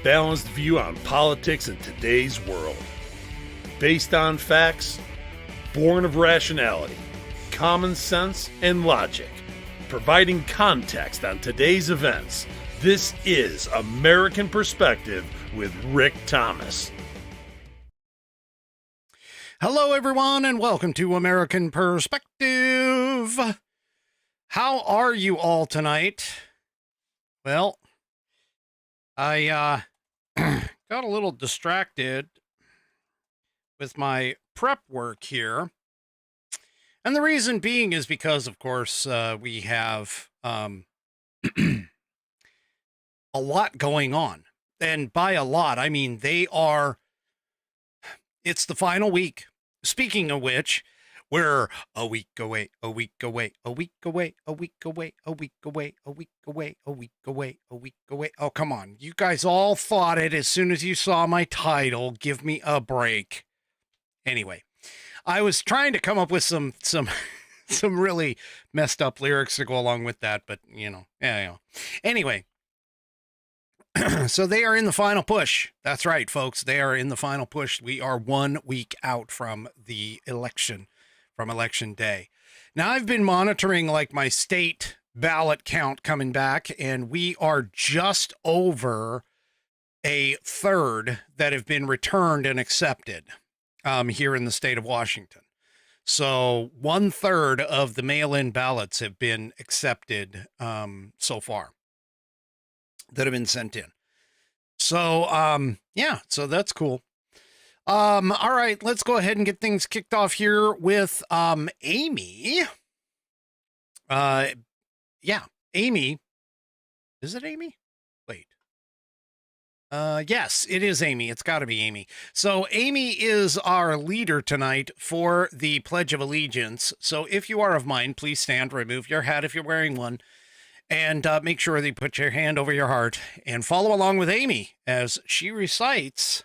balanced view on politics in today's world. Based on facts, born of rationality, common sense, and logic. Providing context on today's events. This is American Perspective with Rick Thomas. Hello, everyone, and welcome to American Perspective. How are you all tonight? Well, I got a little distracted with my prep work here. And the reason being is because, of course, we have a lot going on. And by a lot, I mean it's the final week. Speaking of which, we're a week away, a week away, a week away, a week away, a week away, a week away, a week away, a week away. Oh, come on. You guys all thought it as soon as you saw my title. Give me a break. Anyway, I was trying to come up with some really messed up lyrics to go along with that, but Anyway, so they are in the final push. That's right, folks. They are in the final push. We are 1 week out from the election, from election day. Now, I've been monitoring like my state ballot count coming back, and we are just over a third that have been returned and accepted here in the state of Washington. So 1/3 of the mail-in ballots have been accepted so far that have been sent in. So, so that's cool. All right, let's go ahead and get things kicked off here with Amy. Amy. Is it Amy? Wait. Yes, it is Amy. It's got to be Amy. So Amy is our leader tonight for the Pledge of Allegiance. So if you are of mine, please stand, remove your hat if you're wearing one, and make sure that you put your hand over your heart and follow along with Amy as she recites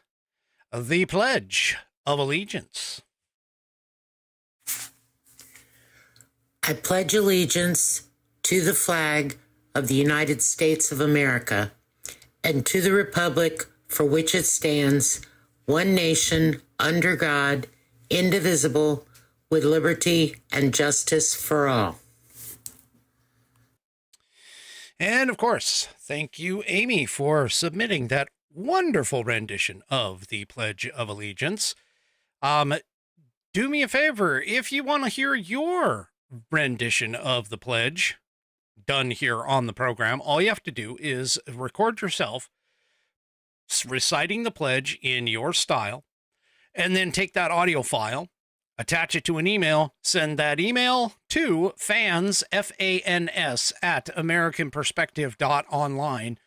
the Pledge of Allegiance. I pledge allegiance to the flag of the United States of America and to the republic for which it stands, one nation, under God, indivisible, with liberty and justice for all. And of course, thank you, Amy, for submitting that wonderful rendition of the Pledge of Allegiance. Do me a favor, if you want to hear your rendition of the pledge done here on the program, all you have to do is record yourself reciting the pledge in your style, and then take that audio file, attach it to an email, send that email to fans, F-A-N-S, at americanperspective.online.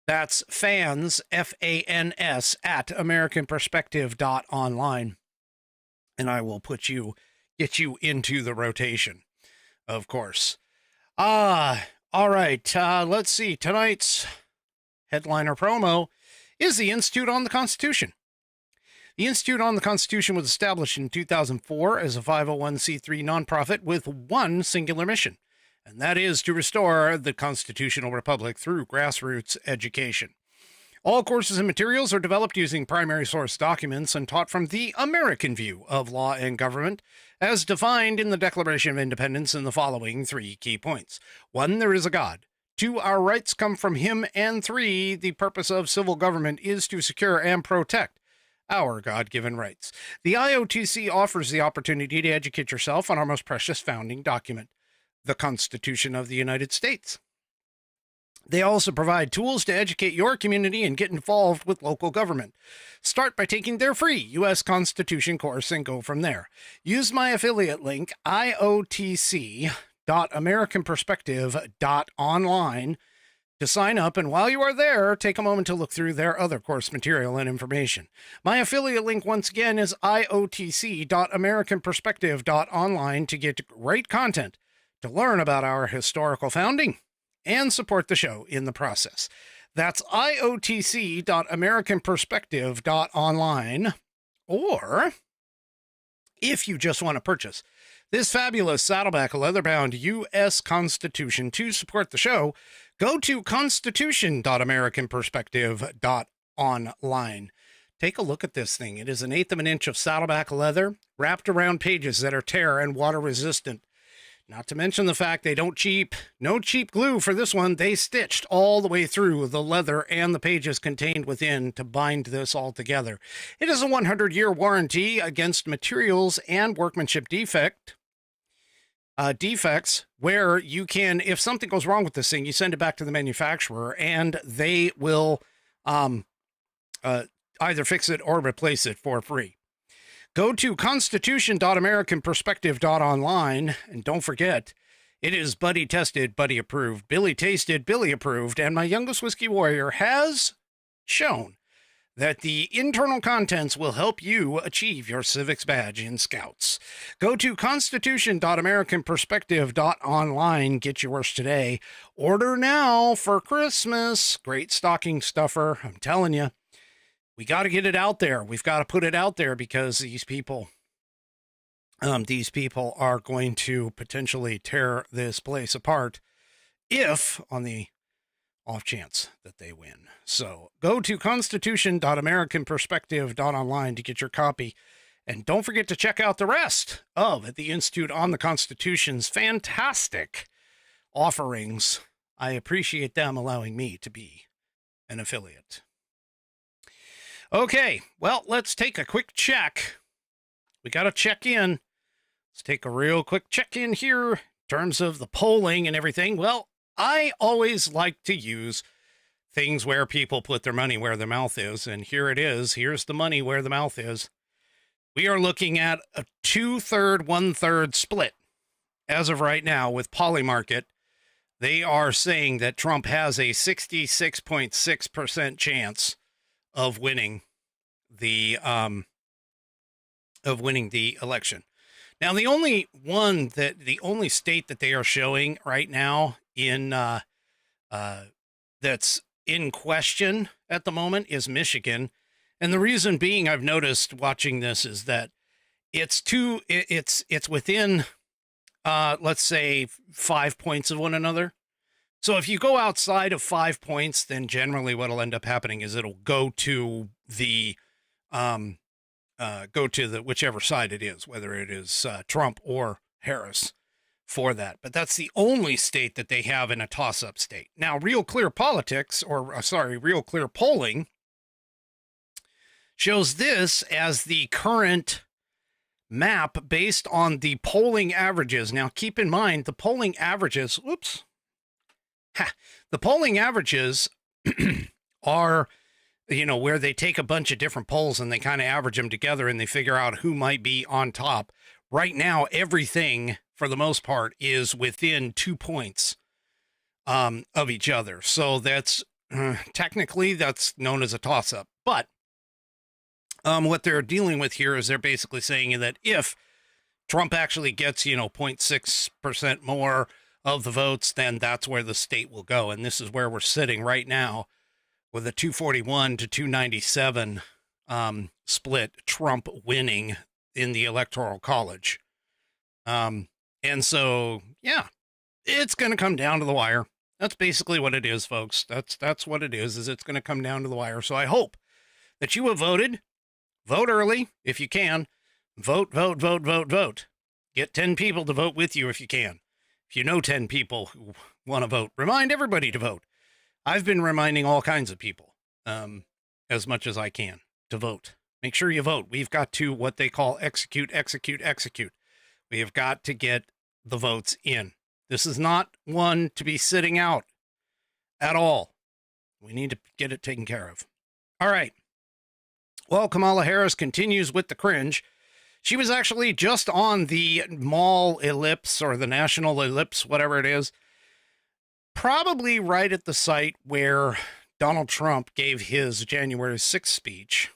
That's fans, F-A-N-S, at americanperspective.online. And I will get you into the rotation, of course. All right, let's see. Tonight's headliner promo is the Institute on the Constitution. The Institute on the Constitution was established in 2004 as a 501c3 nonprofit with one singular mission, and that is to restore the constitutional republic through grassroots education. All courses and materials are developed using primary source documents and taught from the American view of law and government, as defined in the Declaration of Independence in the following 3 key points. 1, there is a God. 2, our rights come from him. And 3, the purpose of civil government is to secure and protect our God-given rights. The IOTC offers the opportunity to educate yourself on our most precious founding document, the Constitution of the United States. They also provide tools to educate your community and get involved with local government. Start by taking their free U.S. Constitution course and go from there. Use my affiliate link, iotc.americanperspective.online, to sign up, and while you are there, take a moment to look through their other course material and information. My affiliate link, once again, is iotc.americanperspective.online to get great content to learn about our historical founding and support the show in the process. That's iotc.americanperspective.online. Or, if you just want to purchase this fabulous Saddleback leather-bound U.S. Constitution to support the show, go to constitution.americanperspective.online online. Take a look at this thing. It is 1/8 of an inch of Saddleback leather wrapped around pages that are tear and water resistant. Not to mention the fact they don't no cheap glue for this one. They stitched all the way through the leather and the pages contained within to bind this all together. It is a 100-year warranty against materials and workmanship defects where you can, if something goes wrong with this thing, you send it back to the manufacturer and they will either fix it or replace it for free. Go to constitution.americanperspective.online, and don't forget, it is buddy tested, buddy approved, Billy tasted, Billy approved, and my youngest whiskey warrior has shown that the internal contents will help you achieve your civics badge in Scouts. Go to constitution.americanperspective.online, get yours today. Order now for Christmas. Great stocking stuffer, I'm telling you. We got to get it out there. We've got to put it out there because these people are going to potentially tear this place apart if on the off chance that they win. So go to constitution.americanperspective.online to get your copy. And don't forget to check out the rest of the Institute on the Constitution's fantastic offerings. I appreciate them allowing me to be an affiliate. Okay, well, let's take a quick check. We got to check in. Let's take a real quick check in here in terms of the polling and everything. Well, I always like to use things where people put their money where their mouth is, and here it is. Here's the money where the mouth is. We are looking at a 2/3, 1/3 split as of right now with Polymarket. They are saying that Trump has a 66.6% chance of winning the election. Now, the only state that they are showing right now in that's in question at the moment is Michigan, and the reason being, I've noticed watching this, is that it's within let's say 5 points of one another. So if you go outside of 5 points, then generally what'll end up happening is it'll go to the whichever side it is, whether it is Trump or Harris for that. But that's the only state that they have in a toss-up state. Now, Real Clear Polling shows this as the current map based on the polling averages. Now, keep in mind, the polling averages, the polling averages are, where they take a bunch of different polls and they kind of average them together and they figure out who might be on top. Right now, everything, for the most part, is within 2 points of each other. So that's technically that's known as a toss-up. But what they're dealing with here is they're basically saying that if Trump actually gets, 0.6% more of the votes, then that's where the state will go. And this is where we're sitting right now with a 241 to 297 split, Trump winning in the Electoral College. And so, yeah, it's going to come down to the wire. That's basically what it is, folks. That's what it is it's going to come down to the wire. So I hope that you have voted. Vote early if you can. Vote. Get 10 people to vote with you if you can. If you know 10 people who want to vote, remind everybody to vote. I've been reminding all kinds of people as much as I can to vote. Make sure you vote. We've got to what they call execute. We have got to get the votes in. This is not one to be sitting out at all. We need to get it taken care of. All right. Well, Kamala Harris continues with the cringe. She was actually just on the mall ellipse or the national ellipse, whatever it is, probably right at the site where Donald Trump gave his January 6th speech.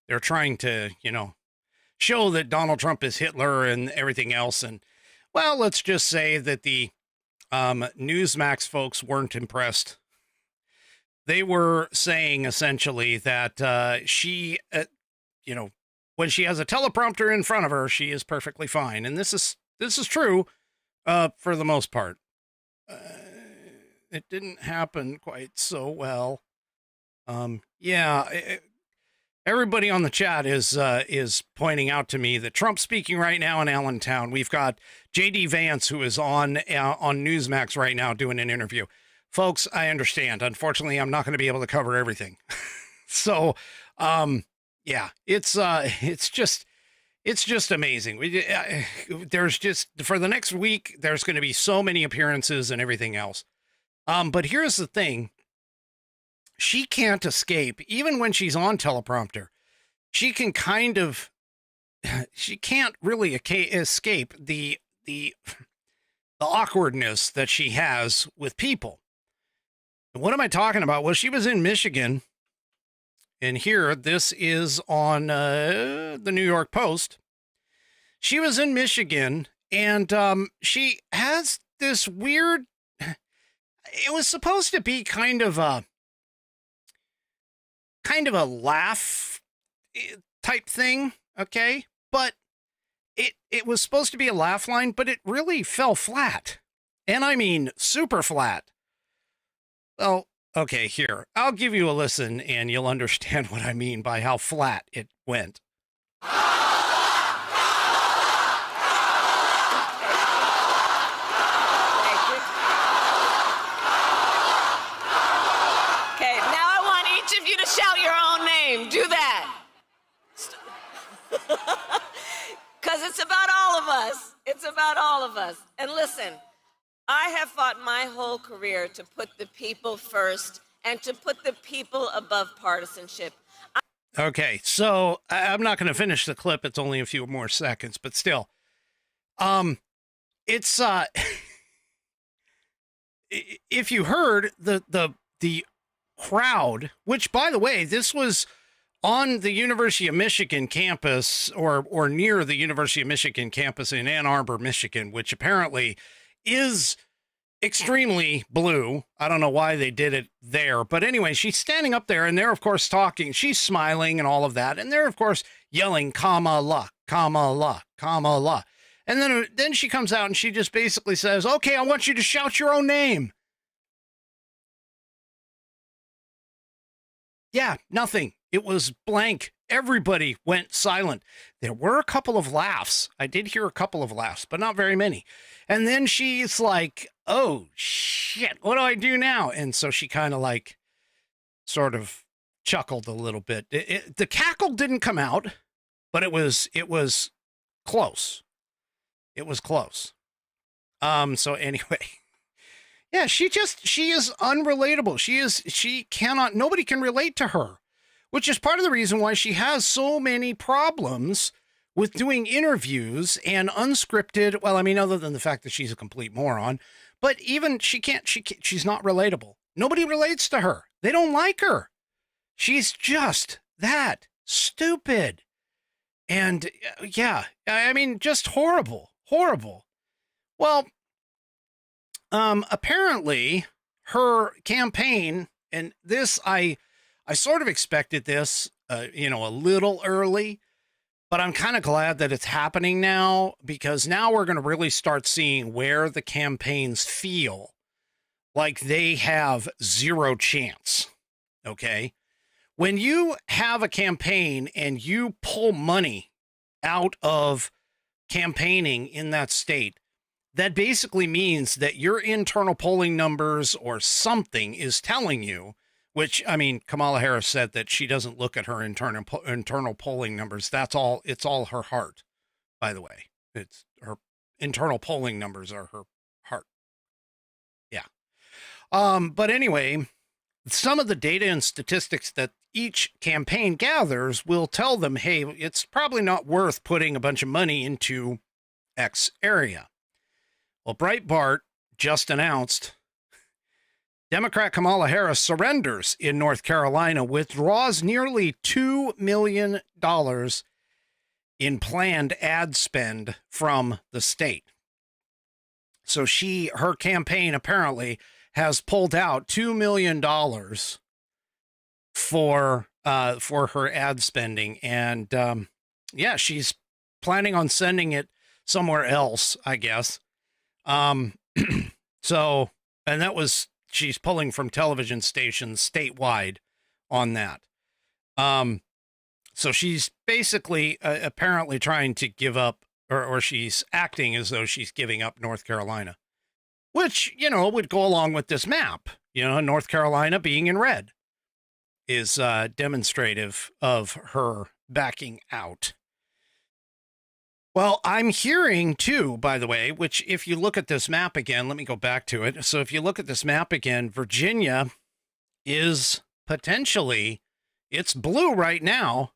They're trying to, show that Donald Trump is Hitler and everything else. And, well, let's just say that the Newsmax folks weren't impressed. They were saying essentially that she, when she has a teleprompter in front of her, she is perfectly fine. And this is true for the most part. It didn't happen quite so well. Everybody on the chat is pointing out to me that Trump's speaking right now in Allentown. We've got J.D. Vance, who is on Newsmax right now doing an interview. Folks, I understand. Unfortunately, I'm not going to be able to cover everything. So, it's just amazing. There's just, for the next week, there's going to be so many appearances and everything else. But here's the thing. She can't escape, even when she's on teleprompter. She can't really escape the awkwardness that she has with people. And what am I talking about? Well, she was in Michigan, and here, this is on the New York Post. She was in Michigan, and she has this weird, it was supposed to be kind of a laugh type thing, okay? But it was supposed to be a laugh line, but it really fell flat. And I mean super flat. Well, okay, here. I'll give you a listen and you'll understand what I mean by how flat it went. Shout your own name. Do that. Because it's about all of us. It's about all of us. And listen, I have fought my whole career to put the people first and to put the people above partisanship. Okay, so I'm not going to finish the clip. It's only a few more seconds, but still. It's if you heard the crowd, which, by the way, this was on the University of Michigan campus or near the University of Michigan campus in Ann Arbor, Michigan, which apparently is extremely blue. I don't know why they did it there. But anyway, she's standing up there and they're, of course, talking. She's smiling and all of that. And they're, of course, yelling, Kamala, Kamala, Kamala. And then she comes out and she just basically says, okay, I want you to shout your own name. Yeah, nothing. It was blank. Everybody went silent. There were a couple of laughs. I did hear a couple of laughs, but not very many. And then she's like, oh, shit, what do I do now? And so she kind of like sort of chuckled a little bit. The cackle didn't come out, but it was close. It was close. So anyway. Yeah, she is unrelatable. Nobody can relate to her, which is part of the reason why she has so many problems with doing interviews and unscripted. Well, I mean, other than the fact that she's a complete moron, but even she's not relatable. Nobody relates to her. They don't like her. She's just that stupid. And yeah, I mean, just horrible. Well, apparently her campaign, and this, I sort of expected this, a little early, but I'm kind of glad that it's happening now, because now we're going to really start seeing where the campaigns feel like they have zero chance. Okay. When you have a campaign and you pull money out of campaigning in that state, that basically means that your internal polling numbers or something is telling you, which, I mean, Kamala Harris said that she doesn't look at her internal polling numbers. It's all her heart, by the way. It's her internal polling numbers are her heart. Yeah. But anyway, some of the data and statistics that each campaign gathers will tell them, hey, it's probably not worth putting a bunch of money into X area. Well, Breitbart just announced Democrat Kamala Harris surrenders in North Carolina, withdraws nearly $2 million in planned ad spend from the state. So her campaign apparently has pulled out $2 million for her ad spending. And yeah, she's planning on sending it somewhere else, I guess. So, and she's pulling from television stations statewide on that. So she's basically apparently trying to give up, or she's acting as though she's giving up North Carolina, which, you know, would go along with this map. You know, North Carolina being in red is demonstrative of her backing out. Well, I'm hearing too, by the way, which if you look at this map again, let me go back to it. So if you look at this map again, Virginia is potentially, it's blue right now,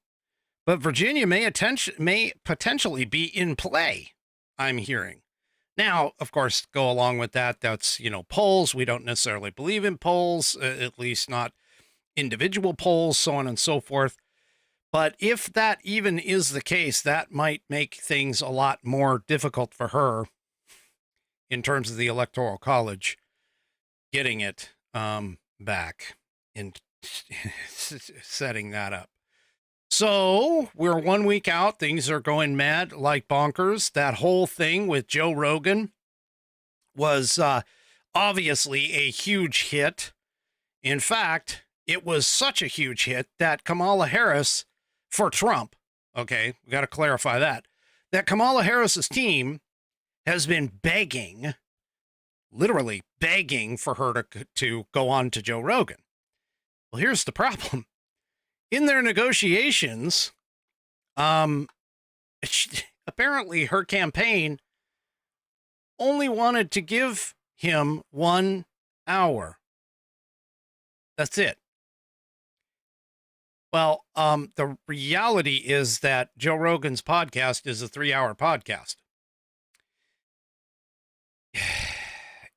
but Virginia may potentially be in play, I'm hearing. Now, of course, go along with that, that's, you know, polls. We don't necessarily believe in polls, at least not individual polls, so on and so forth. But if that even is the case, that might make things a lot more difficult for her in terms of the Electoral College getting it back and setting that up. So we're 1 week out. Things are going mad like bonkers. That whole thing with Joe Rogan was obviously a huge hit. In fact, it was such a huge hit that Kamala Harris for Trump, okay, we got to clarify that Kamala Harris's team has been begging, literally begging for her to go on to Joe Rogan. Well, here's the problem. In their negotiations, apparently her campaign only wanted to give him 1 hour. That's it. Well, the reality is that Joe Rogan's podcast is a 3-hour podcast.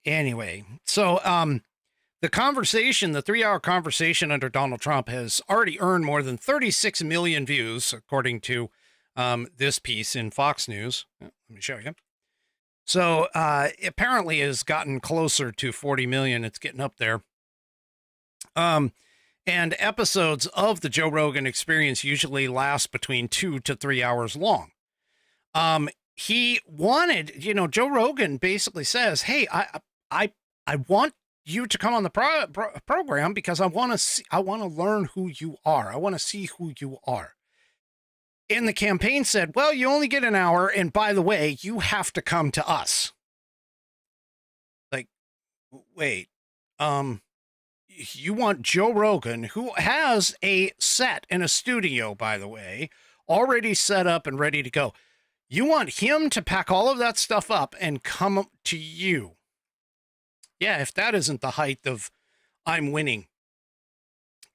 Anyway, so the 3-hour conversation under Donald Trump has already earned more than 36 million views, according to this piece in Fox News. Let me show you. So apparently has gotten closer to 40 million. It's getting up there. And episodes of the Joe Rogan Experience usually last between 2 to 3 hours long. He wanted, you know, Joe Rogan basically says, hey, I want you to come on the program because I want to learn who you are. I want to see who you are. And the campaign said, well, you only get an hour. And by the way, you have to come to us. Like, wait, you want Joe Rogan, who has a set and a studio, by the way, already set up and ready to go. You want him to pack all of that stuff up and come to you. Yeah, if that isn't the height of I'm winning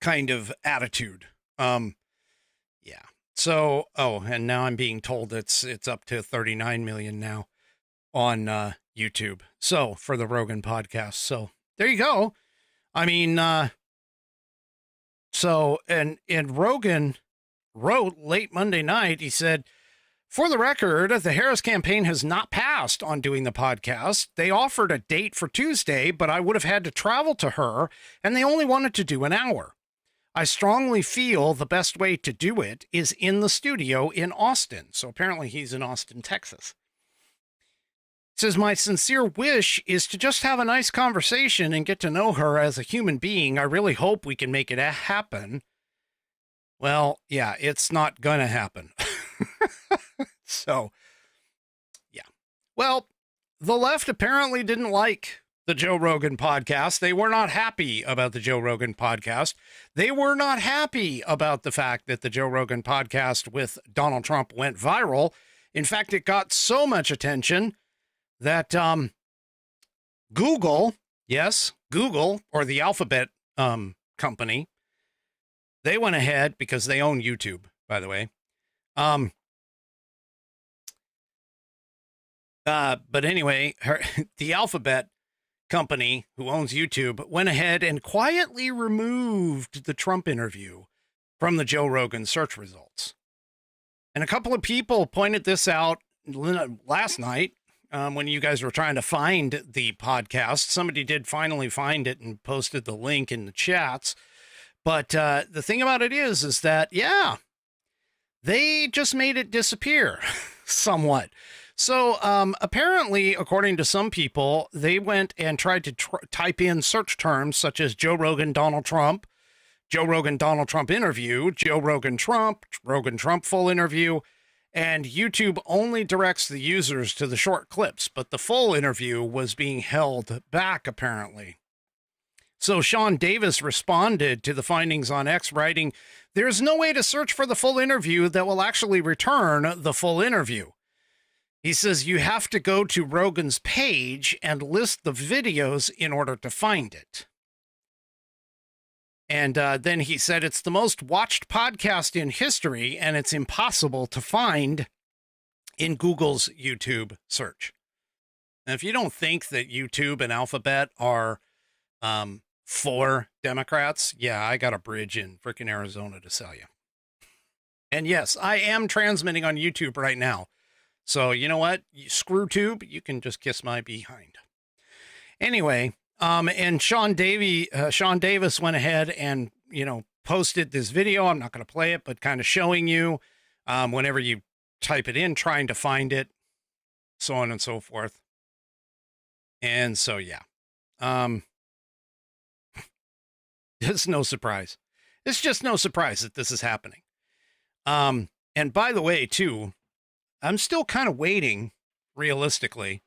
kind of attitude. Yeah. So, and now I'm being told it's up to 39 million now on YouTube. So for the Rogan podcast. So there you go. I mean, so, and Rogan wrote late Monday night, he said, for the record, the Harris campaign has not passed on doing the podcast. They offered a date for Tuesday, but I would have had to travel to her, and they only wanted to do an hour. I strongly feel the best way to do it is in the studio in Austin. So apparently he's in Austin, Texas. Says, my sincere wish is to just have a nice conversation and get to know her as a human being. I really hope we can make it happen. Well, yeah, it's not gonna happen. So, yeah. Well, the left apparently didn't like the Joe Rogan podcast. They were not happy about the Joe Rogan podcast. They were not happy about the fact that the Joe Rogan podcast with Donald Trump went viral. In fact, it got so much attention that Google, yes, Google, or the Alphabet company, they went ahead, because they own YouTube, by the way. But anyway, the Alphabet company, who owns YouTube, went ahead and quietly removed the Trump interview from the Joe Rogan search results. And a couple of people pointed this out last night. When you guys were trying to find the podcast, somebody did finally find it and posted the link in the chats. But the thing about it is that, yeah, they just made it disappear somewhat. So apparently, according to some people, they went and tried to type in search terms such as Joe Rogan, Donald Trump, Joe Rogan, Donald Trump interview, Joe Rogan, Trump full interview, and YouTube only directs the users to the short clips, but the full interview was being held back, apparently. So Sean Davis responded to the findings on X, writing, "There's no way to search for the full interview that will actually return the full interview." He says you have to go to Rogan's page and list the videos in order to find it. And then he said it's the most watched podcast in history, and it's impossible to find in Google's YouTube search. And if you don't think that YouTube and Alphabet are for Democrats, yeah, I got a bridge in frickin' Arizona to sell you. And yes, I am transmitting on YouTube right now. So you know what? Screw tube, you can just kiss my behind. Anyway, and Sean Davis went ahead and, posted this video. I'm not going to play it, but kind of showing you whenever you type it in, trying to find it, so on and so forth. And so, yeah, it's no surprise. It's just no surprise that this is happening. And by the way, too, I'm still kind of waiting, realistically.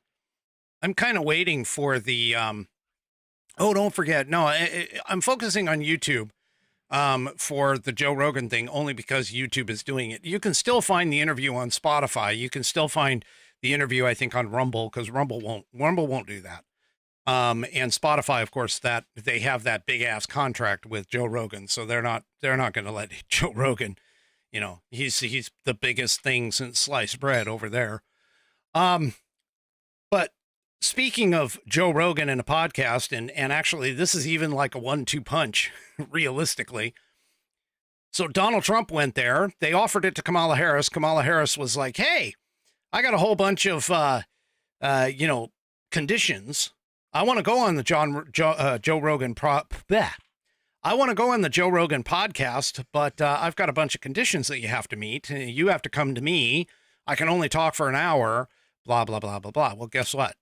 I'm kind of waiting for the, don't forget. No, I'm focusing on YouTube for the Joe Rogan thing only because YouTube is doing it. You can still find the interview on Spotify. You can still find the interview, I think, on Rumble, because Rumble won't do that. And Spotify, of course, that they have that big ass contract with Joe Rogan, so they're not going to let Joe Rogan, he's the biggest thing since sliced bread over there. But speaking of Joe Rogan and a podcast, and actually this is even like a 1-2 punch, realistically. So Donald Trump went there. They offered it to Kamala Harris. Kamala Harris was like, "Hey, I got a whole bunch of, conditions. I want to go on the Joe Rogan I want to go on the Joe Rogan podcast, but I've got a bunch of conditions that you have to meet. You have to come to me. I can only talk for an hour, blah, blah, blah, blah, blah." Well, guess what?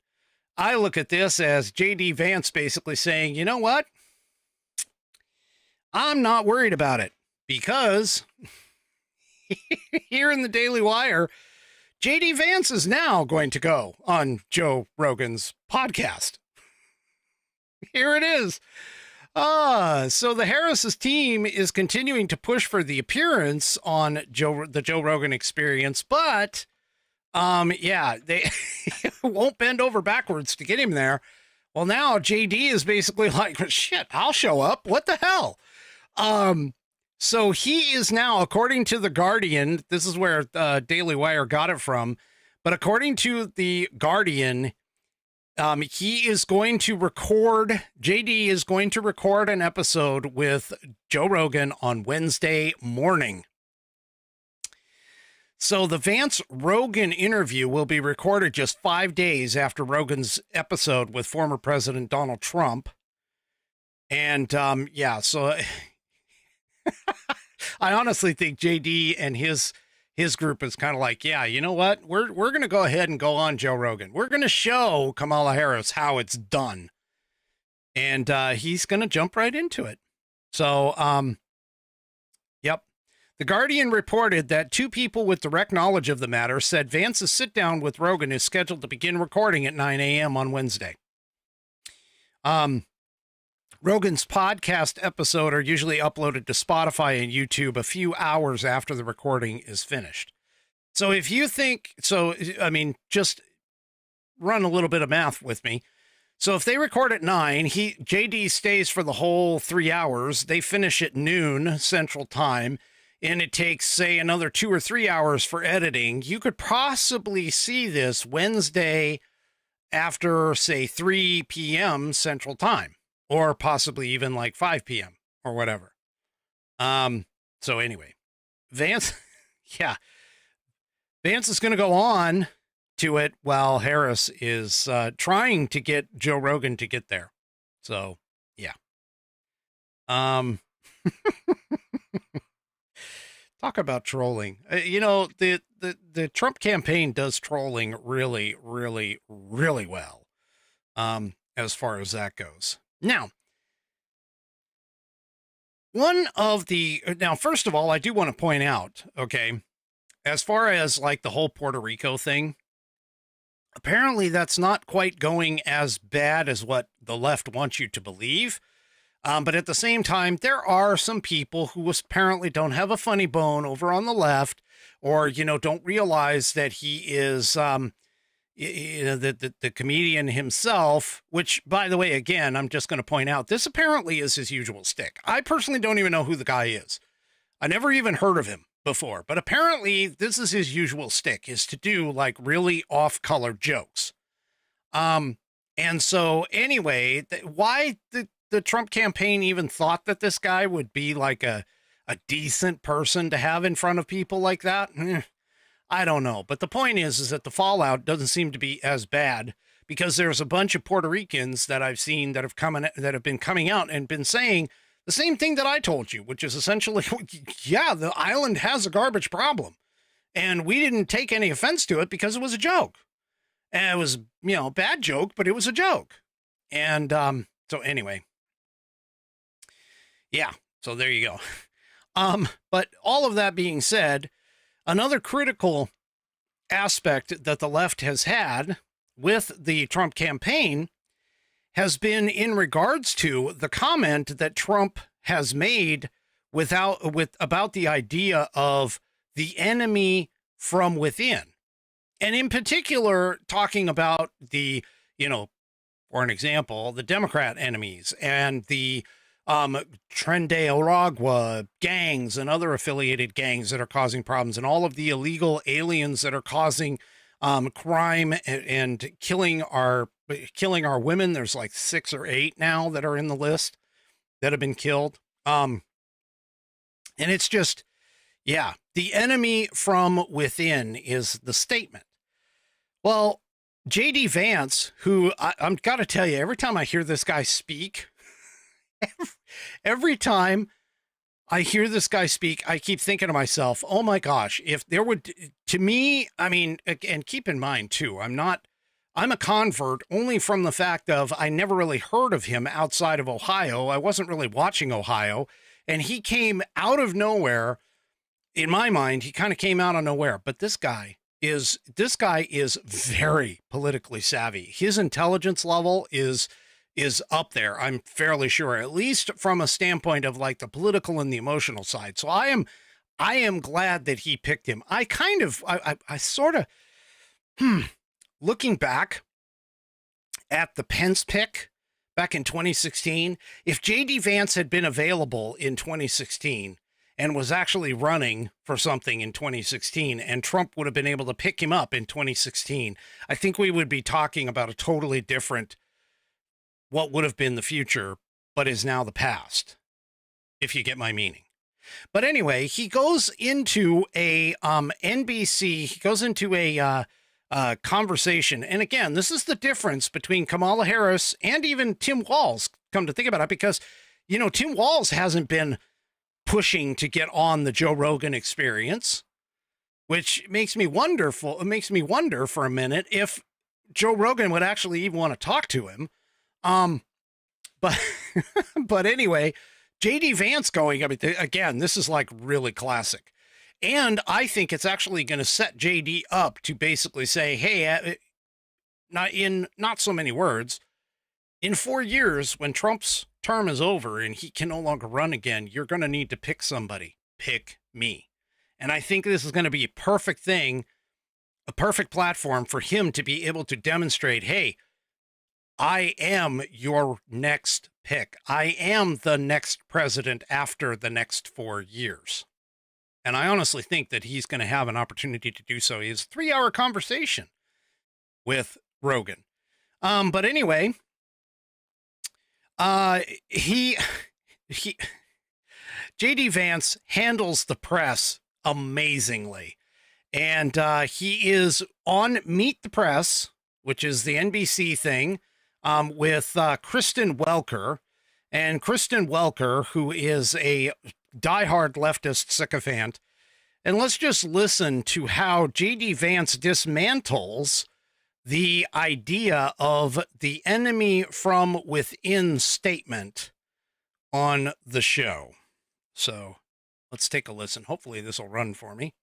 I look at this as J.D. Vance basically saying, you know what? I'm not worried about it, because here in the Daily Wire, J.D. Vance is now going to go on Joe Rogan's podcast. Here it is. So the Harris's team is continuing to push for the appearance on the Joe Rogan Experience, but they won't bend over backwards to get him there. Well, now JD is basically like, shit, I'll show up. What the hell? So he is now, according to The Guardian, this is where Daily Wire got it from, but according to The Guardian, JD is going to record an episode with Joe Rogan on Wednesday morning. So the Vance Rogan interview will be recorded just 5 days after Rogan's episode with former President Donald Trump. And so I honestly think JD and his group is kind of like, yeah, you know what? We're going to go ahead and go on Joe Rogan. We're going to show Kamala Harris how it's done. And he's going to jump right into it. So, yep. The Guardian reported that 2 people with direct knowledge of the matter said Vance's sit-down with Rogan is scheduled to begin recording at 9 a.m. on Wednesday. Rogan's podcast episode are usually uploaded to Spotify and YouTube a few hours after the recording is finished. So if you think, just run a little bit of math with me. So if they record at 9, JD stays for the whole 3 hours. They finish at noon Central Time, and it takes, say, another 2 or 3 hours for editing. You could possibly see this Wednesday after, say, 3 p.m. Central Time. Or possibly even like 5 p.m. or whatever. So anyway, Vance is going to go on to it while Harris is trying to get Joe Rogan to get there. So, yeah. Talk about trolling. The Trump campaign does trolling really, really, really well. As far as that goes. Now, Now, first of all, I do want to point out, okay, as far as like the whole Puerto Rico thing, apparently that's not quite going as bad as what the left wants you to believe. But at the same time, there are some people who apparently don't have a funny bone over on the left, or, don't realize that he is, the comedian himself, which, by the way, again, I'm just going to point out, this apparently is his usual stick. I personally don't even know who the guy is. I never even heard of him before, but apparently this is his usual stick, is to do like really off-color jokes. And so anyway, why the Trump campaign even thought that this guy would be like a decent person to have in front of people like that, I don't know. But the point is that the fallout doesn't seem to be as bad, because there's a bunch of Puerto Ricans that I've seen that have been coming out and been saying the same thing that I told you, which is essentially, yeah, the island has a garbage problem, and we didn't take any offense to it because it was a joke. And it was, a bad joke, but it was a joke. And so anyway, yeah, so there you go. But all of that being said, another critical aspect that the left has had with the Trump campaign has been in regards to the comment that Trump has made about the idea of the enemy from within. And in particular, talking about the, for an example, the Democrat enemies and the Tren de Aragua gangs and other affiliated gangs that are causing problems, and all of the illegal aliens that are causing crime and killing our women. There's like 6 or 8 now that are in the list that have been killed. And it's just, yeah, the enemy from within is the statement. Well, J.D. Vance, who I'm got to tell you, every time I hear this guy speak, every time I hear this guy speak, I keep thinking to myself, oh my gosh, if there would, to me, I mean, and keep in mind too, I'm a convert only from the fact of I never really heard of him outside of Ohio. I wasn't really watching Ohio, and he came out of nowhere. In my mind, he kind of came out of nowhere, but this guy is very politically savvy. His intelligence level is up there, I'm fairly sure, at least from a standpoint of like the political and the emotional side. So I am glad that he picked him. I sort of, looking back at the Pence pick back in 2016, if J.D. Vance had been available in 2016 and was actually running for something in 2016, and Trump would have been able to pick him up in 2016, I think we would be talking about a totally different, what would have been the future, but is now the past, if you get my meaning. But anyway, he goes into a NBC, he goes into a conversation. And again, this is the difference between Kamala Harris and even Tim Walz, come to think about it, because, Tim Walz hasn't been pushing to get on the Joe Rogan Experience, which makes me wonder for a minute if Joe Rogan would actually even want to talk to him. But anyway, JD Vance going, I mean, again, this is like really classic. And I think it's actually going to set JD up to basically say, hey, not so many words, in 4 years, when Trump's term is over and he can no longer run again, you're going to need to pick somebody. Pick me. And I think this is going to be a perfect thing, a perfect platform for him to be able to demonstrate, hey, I am your next pick. I am the next president after the next 4 years. And I honestly think that he's going to have an opportunity to do so. It's a 3-hour conversation with Rogan. But anyway, JD Vance handles the press amazingly. And he is on Meet the Press, which is the NBC thing, with Kristen Welker. And Kristen Welker, who is a diehard leftist sycophant. And let's just listen to how JD Vance dismantles the idea of the enemy from within statement on the show. So let's take a listen. Hopefully this will run for me.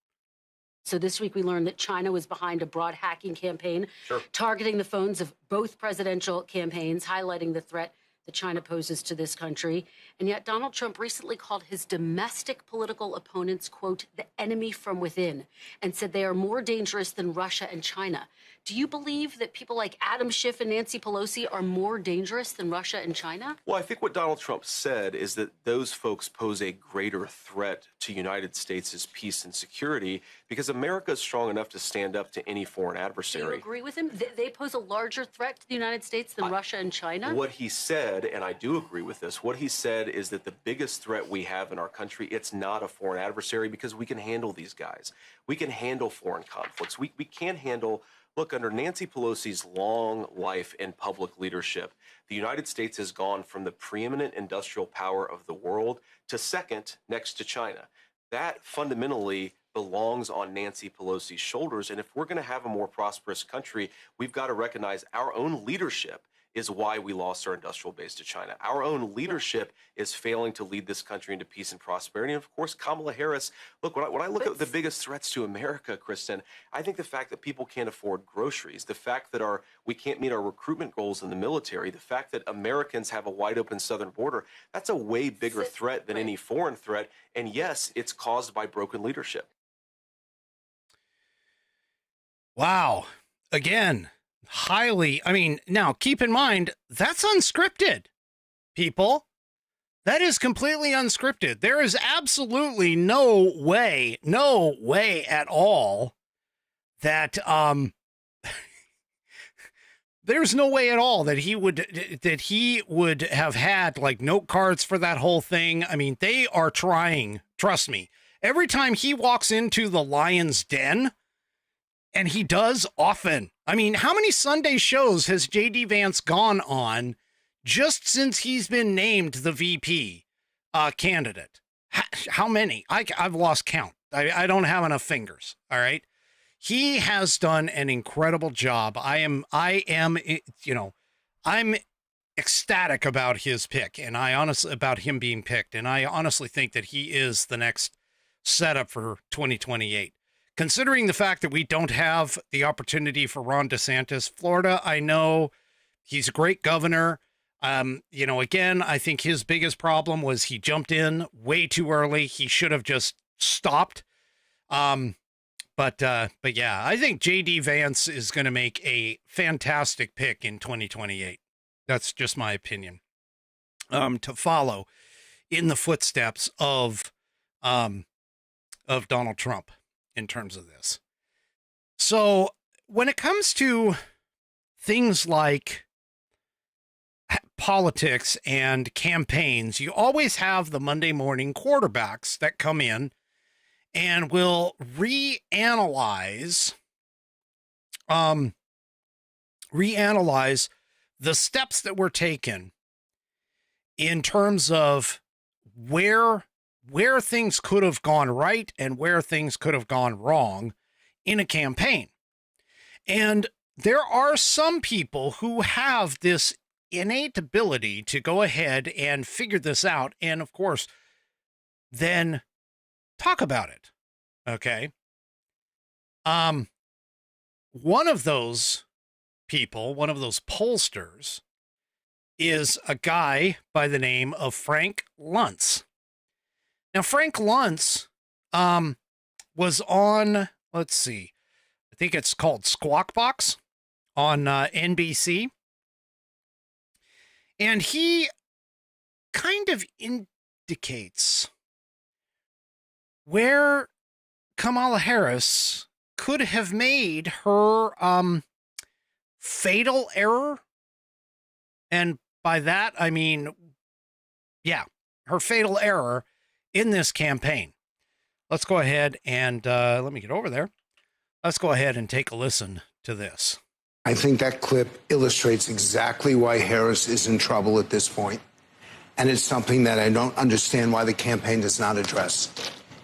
So this week we learned that China was behind a broad hacking campaign targeting the phones of both presidential campaigns, highlighting the threat that China poses to this country. And yet Donald Trump recently called his domestic political opponents, quote, the enemy from within, and said they are more dangerous than Russia and China. Do you believe that people like Adam Schiff and Nancy Pelosi are more dangerous than Russia and China? Well, I think what Donald Trump said is that those folks pose a greater threat to United States' peace and security because America is strong enough to stand up to any foreign adversary. Do you agree with him? They pose a larger threat to the United States than Russia and China? What he said, and I do agree with this, what he said is that the biggest threat we have in our country, it's not a foreign adversary because we can handle these guys. We can handle foreign conflicts. We can handle... Look, under Nancy Pelosi's long life in public leadership, the United States has gone from the preeminent industrial power of the world to second next to China. That fundamentally belongs on Nancy Pelosi's shoulders. And if we're going to have a more prosperous country, we've got to recognize our own leadership is why we lost our industrial base to China. Our own leadership is failing to lead this country into peace and prosperity. And of course, Kamala Harris, look, when I look at the biggest threats to America, Kristen, I think the fact that people can't afford groceries, the fact that we can't meet our recruitment goals in the military, the fact that Americans have a wide open southern border, that's a way bigger threat than any foreign threat. And yes, it's caused by broken leadership. Wow. Again, now keep in mind, that's unscripted, people. That is completely unscripted. There is absolutely no way at all that, there's no way at all that he would have had like note cards for that whole thing. I mean, they are trying, trust me, every time he walks into the lion's den, and he does often. I mean, how many Sunday shows has J.D. Vance gone on just since he's been named the VP candidate? How many? I've lost count. I don't have enough fingers. All right. He has done an incredible job. I'm ecstatic about his pick about him being picked. And I honestly think that he is the next setup for 2028. Considering the fact that we don't have the opportunity for Ron DeSantis, Florida, I know he's a great governor. Again, I think his biggest problem was he jumped in way too early. He should have just stopped. But yeah, I think J.D. Vance is going to make a fantastic pick in 2028. That's just my opinion. To follow in the footsteps of Donald Trump. In terms of this. So when it comes to things like politics and campaigns, you always have the Monday morning quarterbacks that come in and will reanalyze the steps that were taken in terms of where things could have gone right and where things could have gone wrong in a campaign. And there are some people who have this innate ability to go ahead and figure this out. And of course, then talk about it. Okay. One of those people, one of those pollsters is a guy by the name of Frank Luntz. Now, Frank Luntz was on, let's see, I think it's called Squawk Box on NBC. And he kind of indicates where Kamala Harris could have made her fatal error. And by that, I mean, yeah, her fatal error in this campaign. Let's go ahead and let me get over there. Let's go ahead and take a listen to this. I think that clip illustrates exactly why Harris is in trouble at this point. And it's something that I don't understand why the campaign does not address.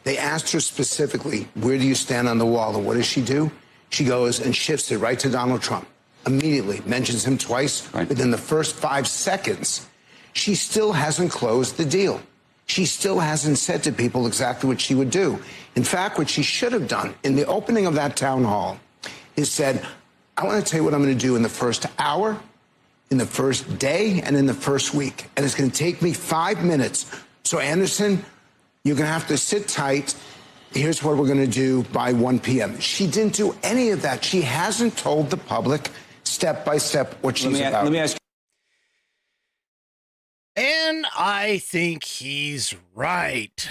They asked her specifically, where do you stand on the wall? And what does she do? She goes and shifts it right to Donald Trump. Immediately mentions him twice. Right. Within the first 5 seconds, she still hasn't closed the deal. She still hasn't said to people exactly what she would do. In fact, what she should have done in the opening of that town hall is said, I want to tell you what I'm going to do in the first hour, in the first day, and in the first week. And it's going to take me 5 minutes. So, Anderson, you're going to have to sit tight. Here's what we're going to do by 1 p.m. She didn't do any of that. She hasn't told the public step by step what she's about. Let me ask. And I think he's right.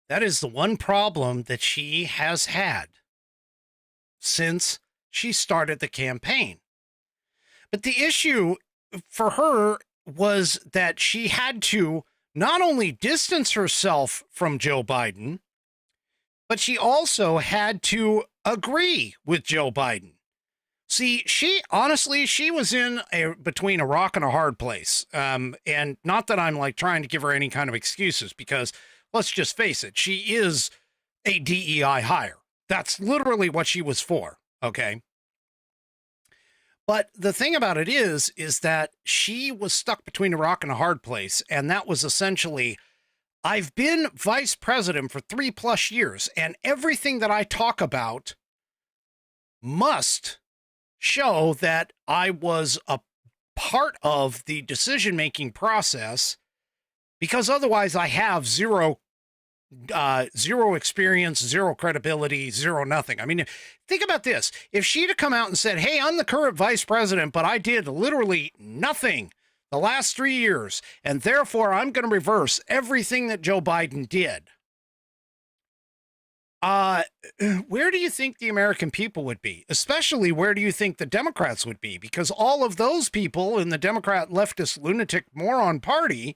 That is the one problem that she has had since she started the campaign. But the issue for her was that she had to not only distance herself from Joe Biden, but she also had to agree with Joe Biden. See, she was in between a rock and a hard place. And not that I'm like trying to give her any kind of excuses, because let's just face it, she is a DEI hire. That's literally what she was for. Okay. But the thing about it is that she was stuck between a rock and a hard place. And that was essentially, I've been vice president for 3+ years, and everything that I talk about must show that I was a part of the decision-making process, because otherwise I have zero experience, zero credibility, zero nothing. I mean, think about this. If she'd have come out and said, hey, I'm the current vice president, but I did literally nothing the last 3 years, and therefore I'm going to reverse everything that Joe Biden did. Where do you think the American people would be? Especially, where do you think the Democrats would be? Because all of those people in the Democrat leftist lunatic moron party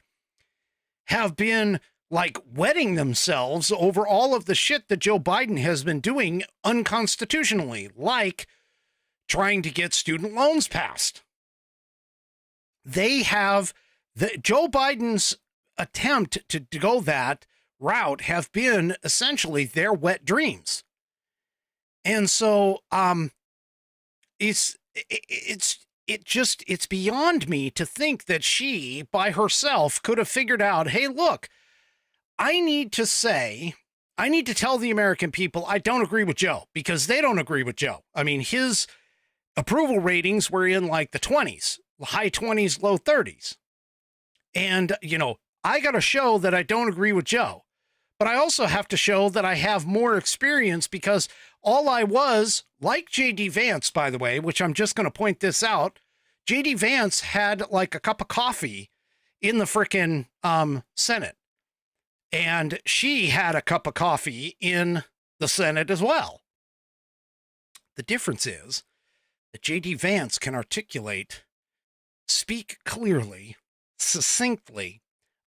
have been like wetting themselves over all of the shit that Joe Biden has been doing unconstitutionally, like trying to get student loans passed. They have Joe Biden's attempt to go that route have been essentially their wet dreams. And so it's beyond me to think that she by herself could have figured out, hey, look, I need to tell the American people I don't agree with Joe, because they don't agree with Joe. I mean, his approval ratings were in like the 20s, high 20s, low 30s. And, you know, I got to show that I don't agree with Joe. But I also have to show that I have more experience, because all I was, like J.D. Vance, by the way, which I'm just going to point this out, J.D. Vance had like a cup of coffee in the frickin' Senate. And she had a cup of coffee in the Senate as well. The difference is that J.D. Vance can speak clearly, succinctly,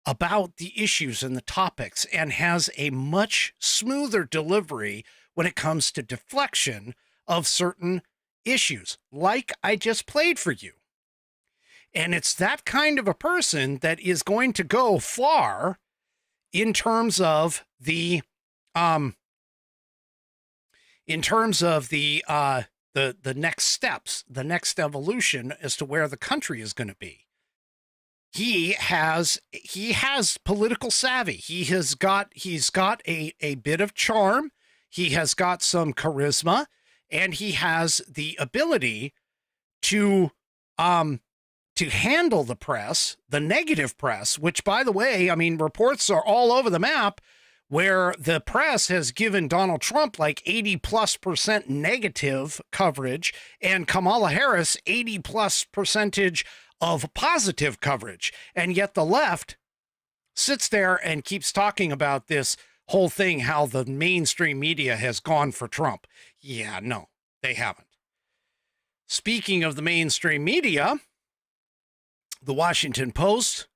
about the issues and the topics, and has a much smoother delivery when it comes to deflection of certain issues, like I just played for you. And it's that kind of a person that is going to go far in terms of the next steps, the next evolution as to where the country is going to be. He has political savvy. He's got a bit of charm. He has got some charisma, and he has the ability to handle the press, the negative press, which, by the way, I mean, reports are all over the map where the press has given Donald Trump like 80+% negative coverage, and Kamala Harris 80+% of positive coverage. And yet the left sits there and keeps talking about this whole thing, how the mainstream media has gone for Trump. Yeah, no, they haven't. Speaking of the mainstream media, the Washington Post,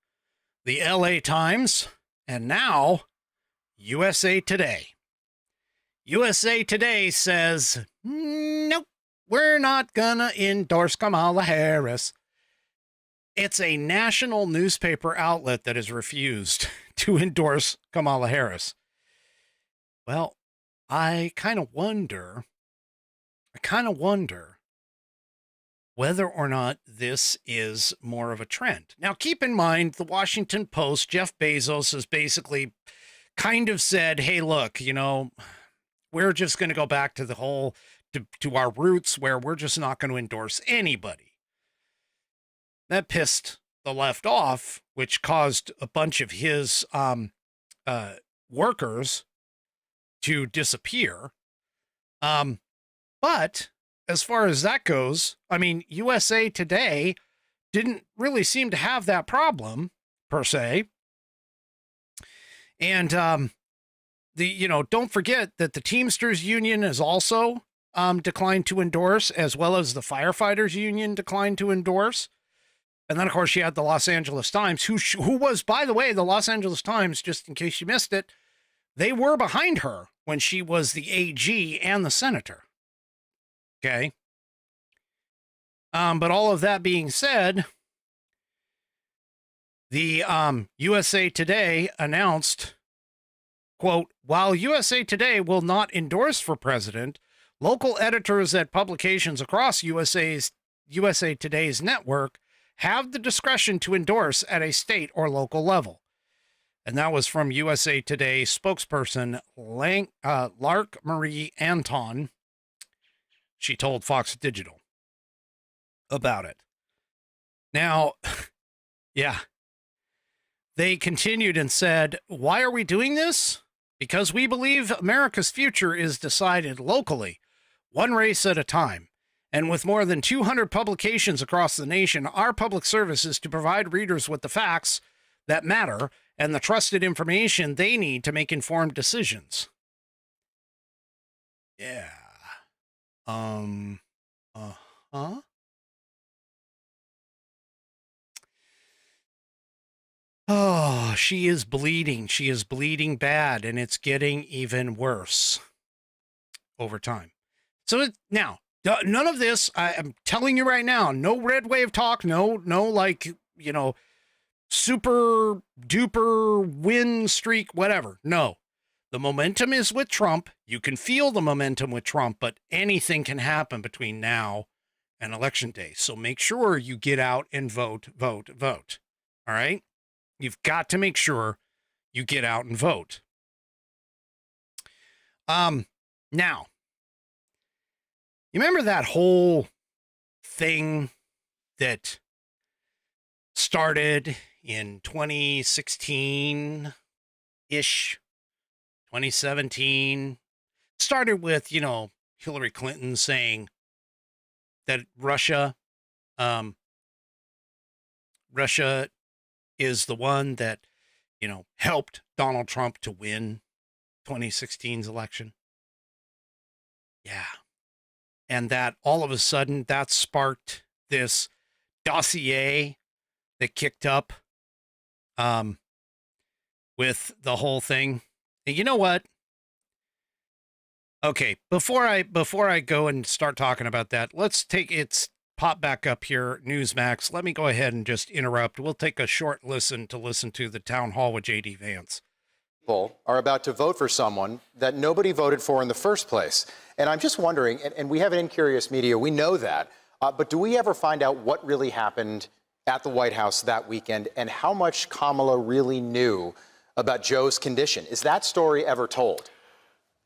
the LA Times, and now USA Today. USA Today says, nope, we're not gonna endorse Kamala Harris. It's a national newspaper outlet that has refused to endorse Kamala Harris. Well, I kind of wonder whether or not this is more of a trend. Now, keep in mind, the Washington Post, Jeff Bezos has basically kind of said, hey, look, you know, we're just going to go back to the whole, to our roots where we're just not going to endorse anybody. That pissed the left off, which caused a bunch of his workers to disappear. But as far as that goes, I mean, USA Today didn't really seem to have that problem per se. And don't forget that the Teamsters Union has also declined to endorse, as well as the Firefighters Union declined to endorse. And then, of course, you had the Los Angeles Times, who was, by the way, the Los Angeles Times, just in case you missed it, they were behind her when she was the AG and the senator. Okay. But all of that being said, the USA Today announced, quote, while USA Today will not endorse for president, local editors at publications across USA Today's network have the discretion to endorse at a state or local level. And that was from USA Today spokesperson Lark Marie Anton. She told Fox Digital about it. Now, yeah, they continued and said, why are we doing this? Because we believe America's future is decided locally, one race at a time. And with more than 200 publications across the nation, our public service is to provide readers with the facts that matter and the trusted information they need to make informed decisions. Yeah. Oh, she is bleeding. She is bleeding bad, and it's getting even worse over time. So now, none of this, I'm telling you right now, no red wave talk, no, like, you know, super duper win streak, whatever. No, the momentum is with Trump. You can feel the momentum with Trump, but anything can happen between now and election day. So make sure you get out and vote. All right. You've got to make sure you get out and vote. Now, you remember that whole thing that started in 2016-ish, 2017? Started with, you know, Hillary Clinton saying that Russia is the one that, you know, helped Donald Trump to win 2016's election. Yeah. And that all of a sudden that sparked this dossier that kicked up with the whole thing. And you know what? Okay, before I go and start talking about that, let's take its pop back up here, Newsmax. Let me go ahead and just interrupt. We'll take a short listen to the town hall with J.D. Vance. People are about to vote for someone that nobody voted for in the first place. And I'm just wondering, and we have it in Curious Media, we know that, but do we ever find out what really happened at the White House that weekend and how much Kamala really knew about Joe's condition? Is that story ever told?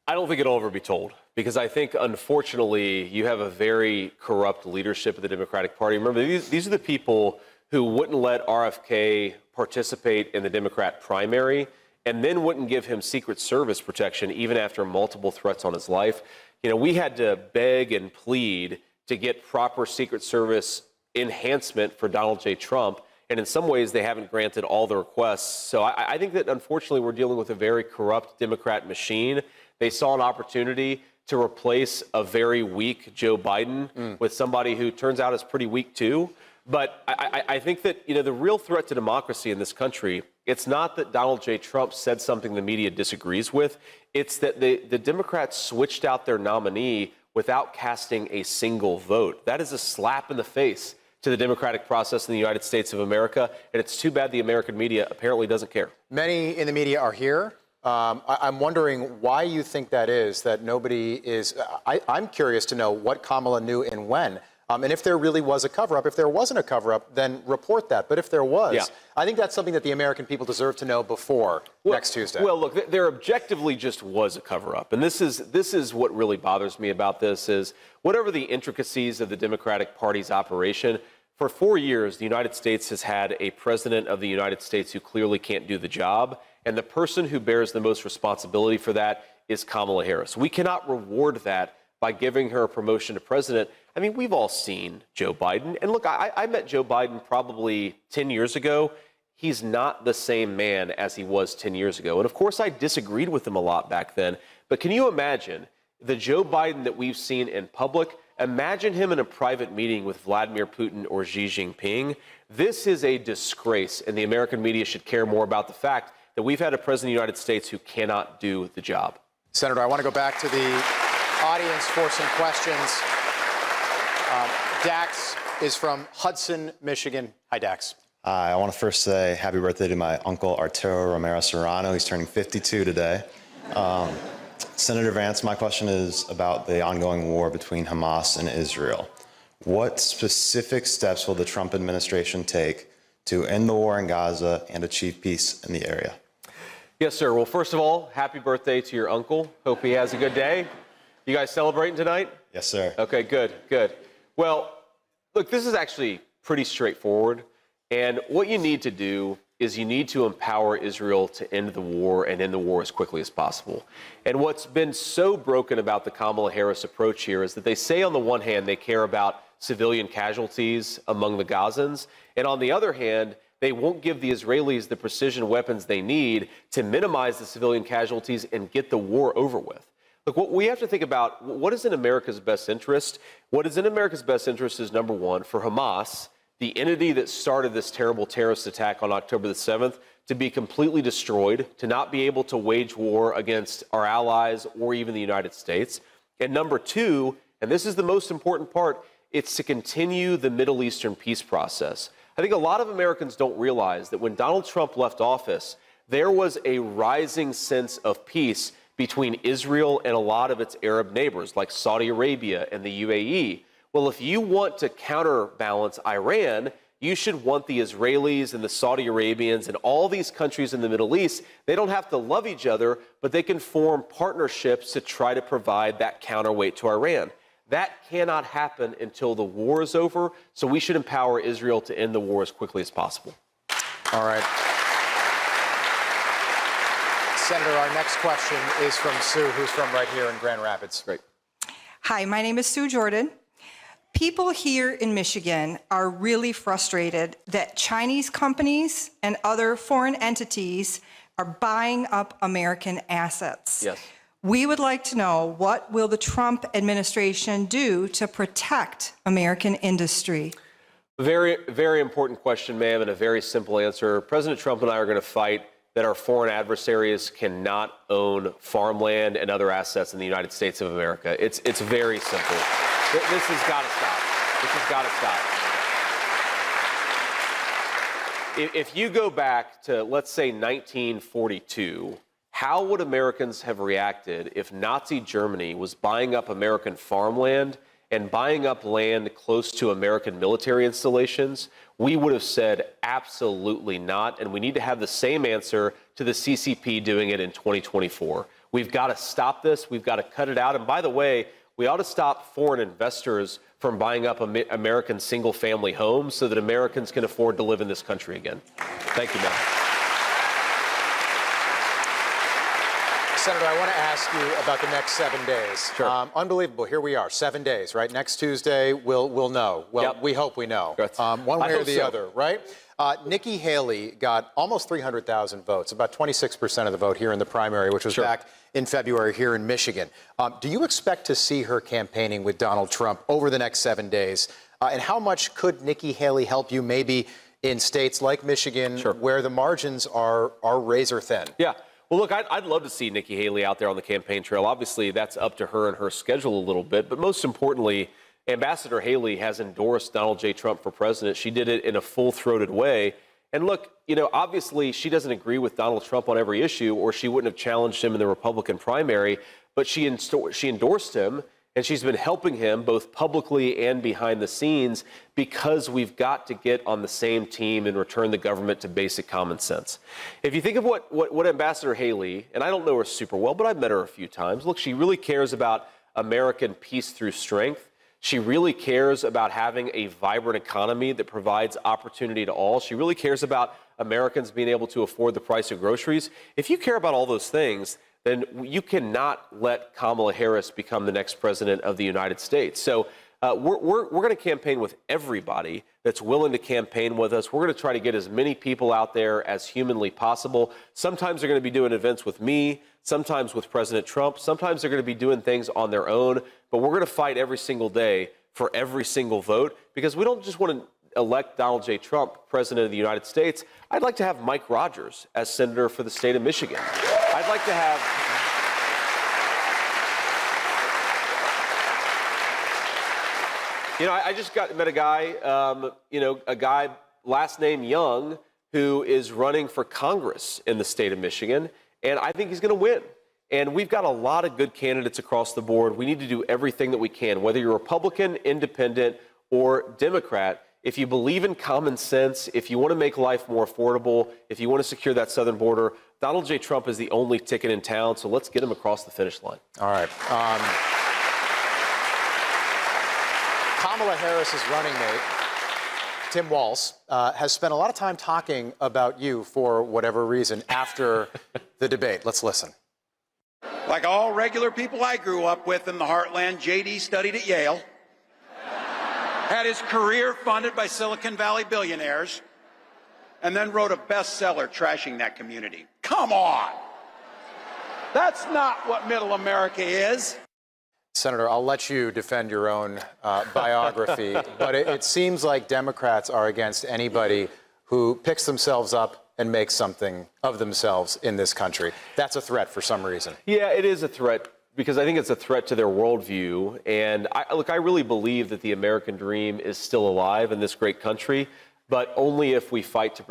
I don't think it'll ever be told, because I think, unfortunately, you have a very corrupt leadership of the Democratic Party. Remember, these are the people who wouldn't let RFK participate in the Democrat primary and then wouldn't give him Secret Service protection even after multiple threats on his life. You know, we had to beg and plead to get proper Secret Service enhancement for Donald J. Trump, and in some ways they haven't granted all the requests. So I think that, unfortunately, we're dealing with a very corrupt Democrat machine. They saw an opportunity to replace a very weak Joe Biden with somebody who turns out is pretty weak too. But I think that, you know, the real threat to democracy in this country, it's not that Donald J. Trump said something the media disagrees with. It's that the Democrats switched out their nominee without casting a single vote. That is a slap in the face to the democratic process in the United States of America. And it's too bad the American media apparently doesn't care. Many in the media are here. I'm wondering why you think that is, that nobody is. I'm curious to know what Kamala knew and when. And if there really was a cover-up, if there wasn't a cover-up, then report that. But if there was, I think that's something that the American people deserve to know before next Tuesday. Well, look, there objectively just was a cover-up. And this is what really bothers me about this is whatever the intricacies of the Democratic Party's operation, for 4 years, the United States has had a president of the United States who clearly can't do the job. And the person who bears the most responsibility for that is Kamala Harris. We cannot reward that by giving her a promotion to president. I mean, we've all seen Joe Biden. And look, I met Joe Biden probably 10 years ago. He's not the same man as he was 10 years ago. And of course, I disagreed with him a lot back then. But can you imagine the Joe Biden that we've seen in public? Imagine him in a private meeting with Vladimir Putin or Xi Jinping. This is a disgrace, and the American media should care more about the fact that we've had a president of the United States who cannot do the job. Senator, I want to go back to the audience for some questions. Dax is from Hudson, Michigan. Hi, Dax. Hi, I want to first say happy birthday to my uncle, Arturo Romero Serrano. He's turning 52 today. Senator Vance, my question is about the ongoing war between Hamas and Israel. What specific steps will the Trump administration take to end the war in Gaza and achieve peace in the area? Yes, sir. Well, first of all, happy birthday to your uncle. Hope he has a good day. You guys celebrating tonight? Yes, sir. Okay, good. Well, look, this is actually pretty straightforward. And what you need to do is you need to empower Israel to end the war and end the war as quickly as possible. And what's been so broken about the Kamala Harris approach here is that they say on the one hand they care about civilian casualties among the Gazans, and on the other hand, they won't give the Israelis the precision weapons they need to minimize the civilian casualties and get the war over with. Look, what we have to think about, what is in America's best interest? What is in America's best interest is, number one, for Hamas, the entity that started this terrible terrorist attack on October the 7th, to be completely destroyed, to not be able to wage war against our allies or even the United States. And number two, and this is the most important part, it's to continue the Middle Eastern peace process. I think a lot of Americans don't realize that when Donald Trump left office, there was a rising sense of peace between Israel and a lot of its Arab neighbors, like Saudi Arabia and the UAE. Well, if you want to counterbalance Iran, you should want the Israelis and the Saudi Arabians and all these countries in the Middle East. They don't have to love each other, but they can form partnerships to try to provide that counterweight to Iran. That cannot happen until the war is over, so we should empower Israel to end the war as quickly as possible. All right. Senator, our next question is from Sue, who's from right here in Grand Rapids. Great. Hi, my name is Sue Jordan. People here in Michigan are really frustrated that Chinese companies and other foreign entities are buying up American assets. Yes. We would like to know, what will the Trump administration do to protect American industry? Very, very important question, ma'am, and a very simple answer. President Trump and I are going to fight that our foreign adversaries cannot own farmland and other assets in the United States of America. It's very simple. This has got to stop. This has got to stop. If you go back to, let's say, 1942, how would Americans have reacted if Nazi Germany was buying up American farmland and buying up land close to American military installations? We would have said absolutely not, and we need to have the same answer to the CCP doing it in 2024. We've got to stop this. We've got to cut it out. And by the way, we ought to stop foreign investors from buying up American single-family homes so that Americans can afford to live in this country again. Thank you, ma'am. Senator, I want to ask you about the next 7 days. Sure. Unbelievable. Here we are, 7 days, right? Next Tuesday, we'll know. Well, Yep. we hope we know. One I way or hope the so. other, right? Nikki Haley got almost 300,000 votes, about 26% of the vote here in the primary, which was back in February here in Michigan. Do you expect to see her campaigning with Donald Trump over the next 7 days? And how much could Nikki Haley help you maybe in states like Michigan where the margins are razor thin? Yeah. Well, look, I'd love to see Nikki Haley out there on the campaign trail. Obviously, that's up to her and her schedule a little bit. But most importantly, Ambassador Haley has endorsed Donald J. Trump for president. She did it in a full-throated way. And look, you know, obviously she doesn't agree with Donald Trump on every issue, or she wouldn't have challenged him in the Republican primary. But she endorsed him. And she's been helping him both publicly and behind the scenes because we've got to get on the same team and return the government to basic common sense. If you think of what Ambassador Haley, and I don't know her super well, but I've met her a few times. Look, she really cares about American peace through strength. She really cares about having a vibrant economy that provides opportunity to all. She really cares about Americans being able to afford the price of groceries. If you care about all those things, then you cannot let Kamala Harris become the next president of the United States. So we're going to campaign with everybody that's willing to campaign with us. We're going to try to get as many people out there as humanly possible. Sometimes they're going to be doing events with me, sometimes with President Trump. Sometimes they're going to be doing things on their own. But we're going to fight every single day for every single vote, because we don't just want to elect Donald J. Trump president of the United States. I'd like to have Mike Rogers as senator for the state of Michigan. I'd like to have I just met a guy, a guy last name Young, who is running for Congress in the state of Michigan, and I think he's going to win. And we've got a lot of good candidates across the board. We need to do everything that we can, whether you're Republican, Independent, or Democrat. If you believe in common sense, if you want to make life more affordable, if you want to secure that southern border, Donald J. Trump is the only ticket in town, so let's get him across the finish line. All right. Kamala Harris's running mate, Tim Walz, has spent a lot of time talking about you for whatever reason after the debate. Let's listen. Like all regular people I grew up with in the heartland, JD studied at Yale, had his career funded by Silicon Valley billionaires, and then wrote a bestseller trashing that community. Come on! That's not what middle America is. Senator, I'll let you defend your own biography, but it seems like Democrats are against anybody who picks themselves up and makes something of themselves in this country. That's a threat for some reason. Yeah, it is a threat, because I think it's a threat to their worldview. And I really believe that the American dream is still alive in this great country, but only if we fight to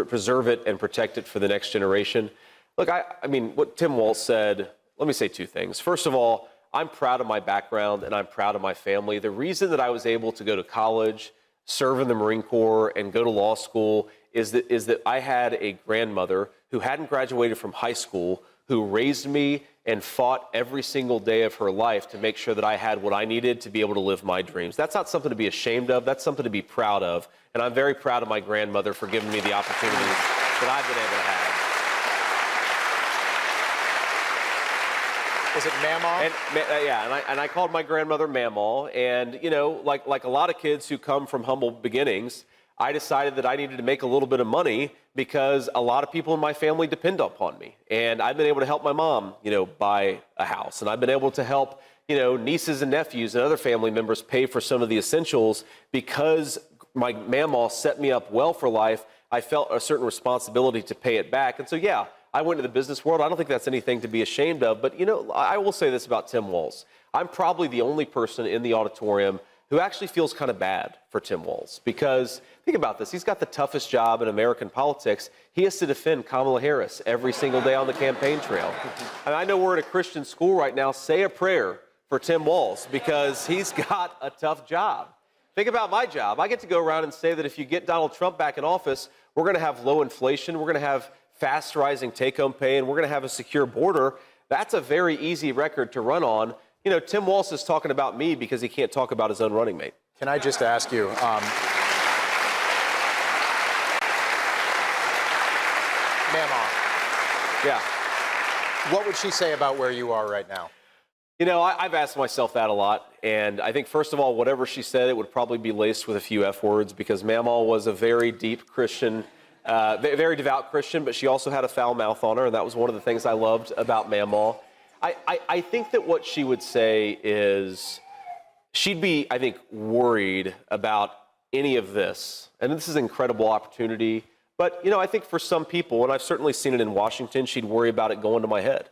preserve it and protect it for the next generation. Look, I mean, what Tim Walz said, let me say two things. First of all, I'm proud of my background and I'm proud of my family. The reason that I was able to go to college, serve in the Marine Corps, and go to law school is that I had a grandmother who hadn't graduated from high school, who raised me and fought every single day of her life to make sure that I had what I needed to be able to live my dreams. That's not something to be ashamed of. That's something to be proud of. And I'm very proud of my grandmother for giving me the opportunities that I've been able to have. Is it Mamaw? And I called my grandmother Mamaw. And, like a lot of kids who come from humble beginnings, I decided that I needed to make a little bit of money because a lot of people in my family depend upon me. And I've been able to help my mom, buy a house. And I've been able to help, nieces and nephews and other family members pay for some of the essentials because my Mamaw set me up well for life. I felt a certain responsibility to pay it back. And so, yeah, I went into the business world. I don't think that's anything to be ashamed of. But, I will say this about Tim Walz. I'm probably the only person in the auditorium who actually feels kind of bad for Tim Walz, because think about this. He's got the toughest job in American politics. He has to defend Kamala Harris every single day on the campaign trail. And I know we're at a Christian school right now. Say a prayer for Tim Walz, because he's got a tough job. Think about my job. I get to go around and say that if you get Donald Trump back in office, we're going to have low inflation, we're going to have fast rising take-home pay, and we're going to have a secure border. That's a very easy record to run on. Tim Walz is talking about me because he can't talk about his own running mate. Can I just ask you, Mamaw, yeah, what would she say about where you are right now? I've asked myself that a lot. And I think, first of all, whatever she said, it would probably be laced with a few F words, because Mamaw was a very deep Christian, very devout Christian, but she also had a foul mouth on her. And that was one of the things I loved about Mamaw. I think that what she would say is she'd be, I think, worried about any of this. And this is an incredible opportunity. But, I think for some people, and I've certainly seen it in Washington, she'd worry about it going to my head.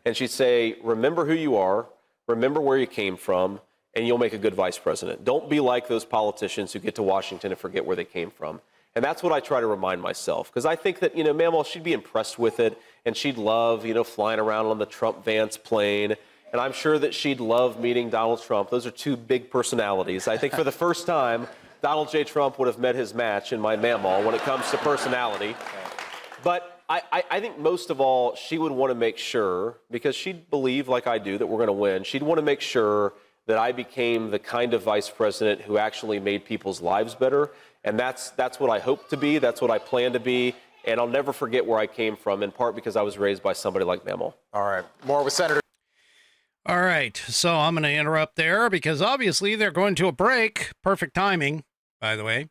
And she'd say, remember who you are, remember where you came from, and you'll make a good vice president. Don't be like those politicians who get to Washington and forget where they came from. And that's what I try to remind myself, because I think that, Mamaw, she'd be impressed with it, and she'd love, flying around on the Trump Vance plane. and I'm sure that she'd love meeting Donald Trump. Those are two big personalities. I think for the first time, Donald J. Trump would have met his match in my mammal when it comes to personality. But I think most of all, she would want to make sure, because she'd believe, like I do, that we're going to win. She'd want to make sure that I became the kind of vice president who actually made people's lives better. And that's what I hope to be. That's what I plan to be. And I'll never forget where I came from, in part because I was raised by somebody like Mammal. All right. More with Senator. All right. So I'm going to interrupt there because obviously they're going to a break. Perfect timing, by the way.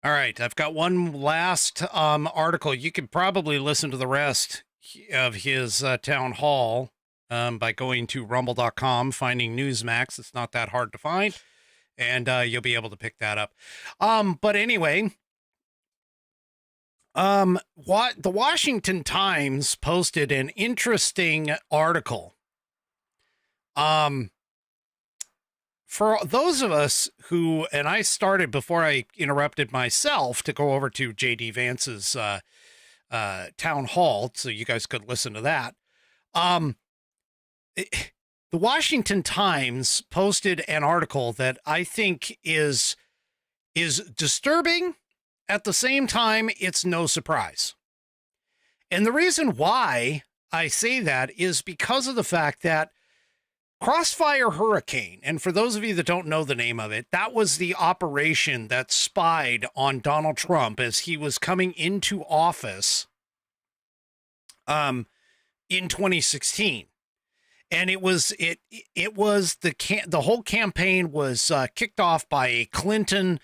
All right. I've got one last article. You could probably listen to the rest of his town hall by going to rumble.com, finding Newsmax. It's not that hard to find. And you'll be able to pick that up. But anyway, what the Washington Times posted an interesting article. For those of us who, and I started before I interrupted myself to go over to JD Vance's town hall, so you guys could listen to that. The Washington Times posted an article that I think is disturbing. At the same time, it's no surprise. And the reason why I say that is because of the fact that Crossfire Hurricane, and for those of you that don't know the name of it, that was the operation that spied on Donald Trump as he was coming into office in 2016. And it was the whole campaign was kicked off by a Clinton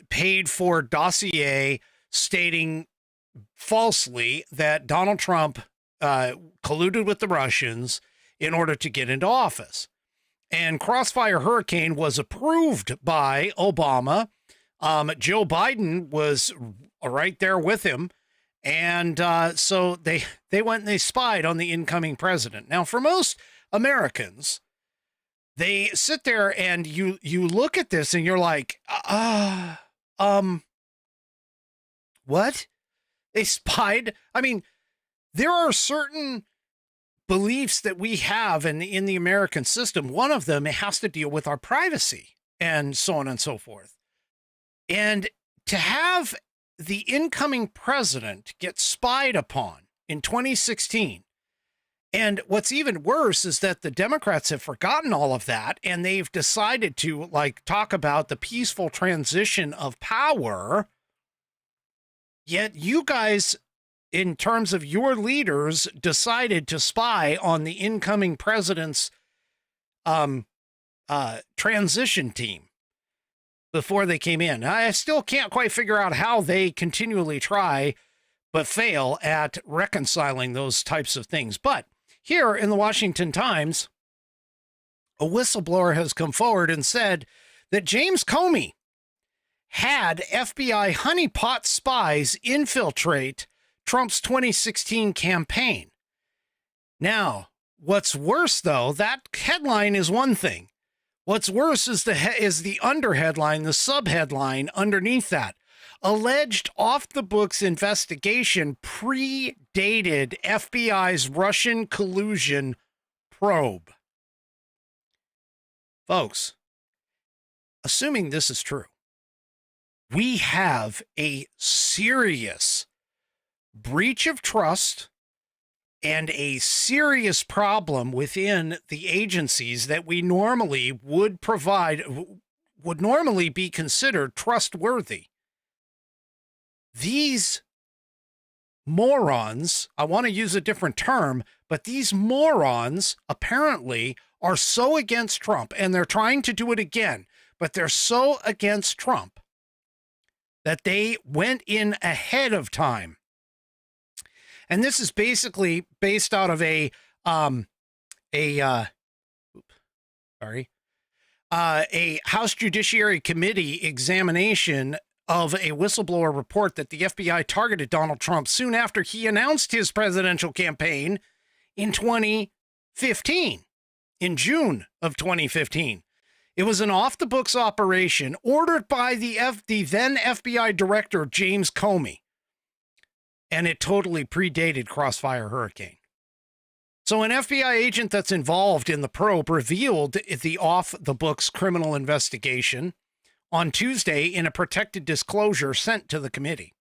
paid for dossier stating falsely that Donald Trump colluded with the Russians in order to get into office. And Crossfire Hurricane was approved by Obama. Joe Biden was right there with him. And so they went and they spied on the incoming president. Now, for most Americans, they sit there and you look at this and you're like, what? They spied? I mean, there are certain beliefs that we have in the American system. One of them, it has to deal with our privacy and so on and so forth. And to have the incoming president get spied upon in 2016, and what's even worse is that the Democrats have forgotten all of that, and they've decided to talk about the peaceful transition of power. Yet you guys, in terms of your leaders, decided to spy on the incoming president's transition team before they came in. I still can't quite figure out how they continually try but fail at reconciling those types of things. But here in the Washington Times, a whistleblower has come forward and said that James Comey had FBI honeypot spies infiltrate Trump's 2016 campaign. Now, what's worse, though, that headline is one thing. What's worse is the underheadline, the subheadline underneath that. Alleged off-the-books investigation predated FBI's Russian collusion probe. Folks, assuming this is true, we have a serious breach of trust and a serious problem within the agencies that we normally would normally be considered trustworthy. These morons, I want to use a different term, but these morons apparently are so against Trump, and they're trying to do it again, but they're so against Trump that they went in ahead of time. And this is basically based out of a House Judiciary Committee examination of a whistleblower report that the FBI targeted Donald Trump soon after he announced his presidential campaign in 2015, in June of 2015. It was an off-the-books operation ordered by the then FBI director, James Comey. And it totally predated Crossfire Hurricane. So an FBI agent that's involved in the probe revealed the off-the-books criminal investigation on Tuesday in a protected disclosure sent to the committee.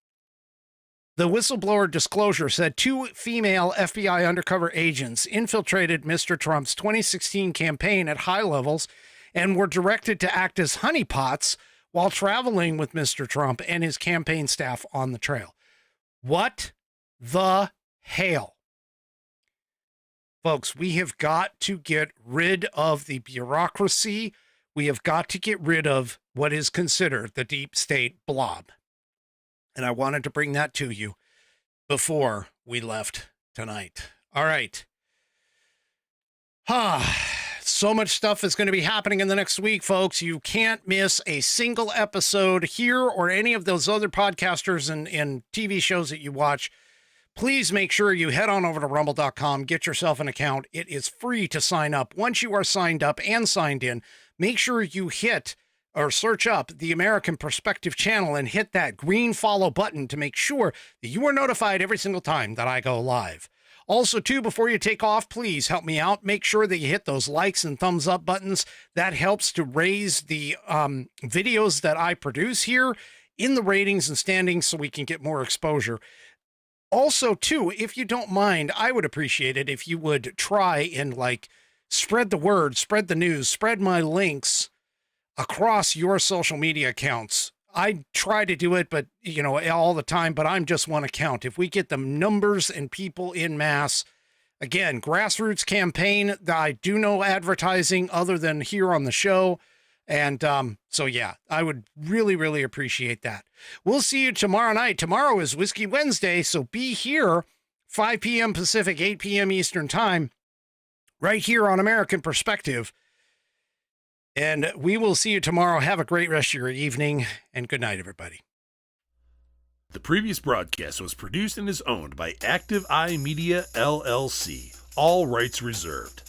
The whistleblower disclosure said 2 female FBI undercover agents infiltrated Mr. Trump's 2016 campaign at high levels and were directed to act as honeypots while traveling with Mr. Trump and his campaign staff on the trail. What the hell? Folks, we have got to get rid of the bureaucracy. We have got to get rid of what is considered the deep state blob. And I wanted to bring that to you before we left tonight. All right. So much stuff is going to be happening in the next week, folks. You can't miss a single episode here or any of those other podcasters and TV shows that you watch. Please make sure you head on over to rumble.com, get yourself an account. It is free to sign up. Once you are signed up and signed in, make sure you hit or search up the American Perspective channel and hit that green follow button to make sure that you are notified every single time that I go live. Also, too, before you take off, please help me out. Make sure that you hit those likes and thumbs up buttons. That helps to raise the videos that I produce here in the ratings and standings so we can get more exposure. Also, too, if you don't mind, I would appreciate it if you would try and spread the word, spread the news, spread my links across your social media accounts. I try to do it, but all the time, but I'm just one account. If we get the numbers and people in mass, again, grassroots campaign, I do no advertising other than here on the show. And so, yeah, I would really, really appreciate that. We'll see you tomorrow night. Tomorrow is Whiskey Wednesday, so be here 5 p.m. Pacific, 8 p.m. Eastern time, right here on American Perspective. And we will see you tomorrow. Have a great rest of your evening, and good night, everybody. The previous broadcast was produced and is owned by Active Eye Media LLC. All rights reserved.